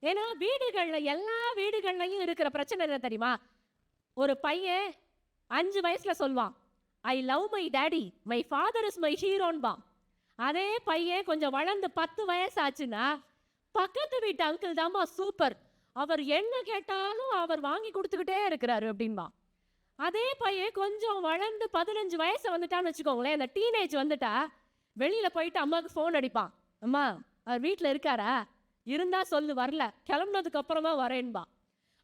ஏன்னா வீடுகள்ல எல்லா வீடுகள்லையும் இருக்கிற பிரச்சனை என்ன தெரியுமா? ஒரு பையன் 5 வயசுல சொல்வான், I love my daddy, my father is my ஹீரோன்பான். அதே பையன் கொஞ்சம் வளர்ந்து 10 வயசு ஆச்சுன்னா, பக்கத்து வீட்டு அங்கிள் தாம்மா சூப்பர், அவர் என்ன கேட்டாலும் அவர் வாங்கி கொடுத்துக்கிட்டே இருக்கிறாரு அப்படின்பா. அதே பையன் கொஞ்சம் வளர்ந்து 15 வயசு வந்துட்டான்னு வச்சுக்கோங்களேன், இந்த டீனேஜ் வந்துட்டா வெளியில போயிட்டு அம்மாவுக்கு ஃபோன் அடிப்பான், அம்மா அவர் வீட்டில் இருக்காரா, இருந்தா சொல்லு, வரல கிளம்புனதுக்கு அப்புறமா வரேன்பா.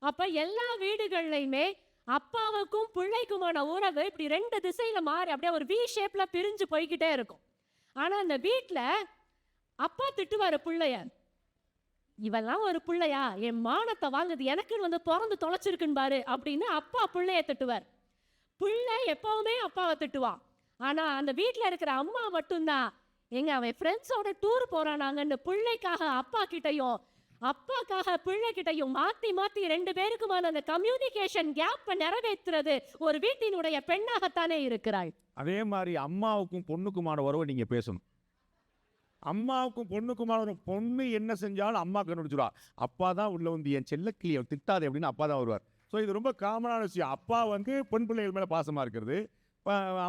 அப்ப எல்லா வீடுகள்லையுமே அப்பாவுக்கும் பிள்ளைக்குமான உறவு இப்படி 2 திசையில மாறி அப்படியே ஒரு வி ஷேப்ல பிரிஞ்சு போய்கிட்டே இருக்கும். ஆனா அந்த வீட்டுல அப்பா திட்டுவாரு பிள்ளைய, இவெல்லாம் ஒரு பிள்ளையா, என் மானத்தை வாங்குது, எனக்குன்னு வந்து பிறந்து தொலைச்சிருக்குன்னு பாரு அப்படின்னு அப்பா பிள்ளைய திட்டுவார். பிள்ளை எப்பவுமே அப்பாவை திட்டுவான். ஆனா அந்த வீட்டுல இருக்கிற அம்மா மட்டும்தான், எங்க அவன் ஃப்ரெண்ட்ஸோட டூர் போறானாங்கன்னு பிள்ளைக்காக அப்பா கிட்டையும் அப்பாக்காக பிள்ளை கிட்டையும் மாத்தி மாத்தி 2 பேருக்குமான அந்த கம்யூனிகேஷன் கேப்பை நிறைவேற்றுறது ஒரு வீட்டினுடைய பெண்ணாகத்தானே இருக்கிறாள். அதே மாதிரி அம்மாவுக்கும் பொண்ணுக்குமான உறவை நீங்க பேசணும். அம்மாவுக்கும் பொண்ணுக்குமான ஒரு பொண்ணு என்ன செஞ்சாலும் அம்மா கண்டுபிடிச்சிடுவா. அப்பா தான் உள்ள வந்து என் செல்லக்கிளியை திட்டாதே அப்படின்னு அப்பா தான் வருவார். ஸோ இது ரொம்ப காமனான விஷயம். அப்பா வந்து பெண் பிள்ளைகள் மேலே பாசமாக இருக்கிறது,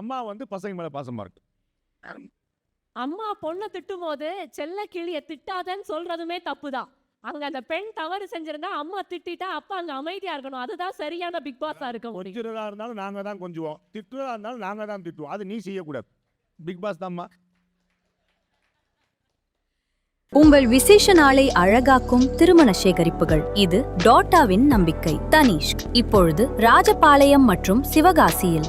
அம்மா வந்து பசங்க மேலே பாசமாக இருக்கு. அம்மா பொண்ணை திட்டும் போது செல்ல கிளிய திட்டாதன்னு சொல்றதுமே தப்புதான். அங்க அந்த பெண் தவறு செஞ்சிருந்தா அம்மா திட்டா அப்பா அங்க அமைதியா இருக்கணும். அதுதான் சரியான பிக் பாஸா இருக்க முடியும். கொஞ்சிறதா இருந்தாலும் நாங்க தான் கொஞ்சுவோம், திட்டுறதா இருந்தாலும் நாங்க தான் திட்டுவோம். அது நீ செய்யக்கூடாது. பிக் பாஸ் தான்மா. உங்கள் விசேஷ நாளை அழகாக்கும் திருமண சேகரிப்புகள். இது டாட்டாவின் நம்பிக்கை. தனிஷ்க் இப்பொழுது ராஜபாளையம் மற்றும் சிவகாசியில்.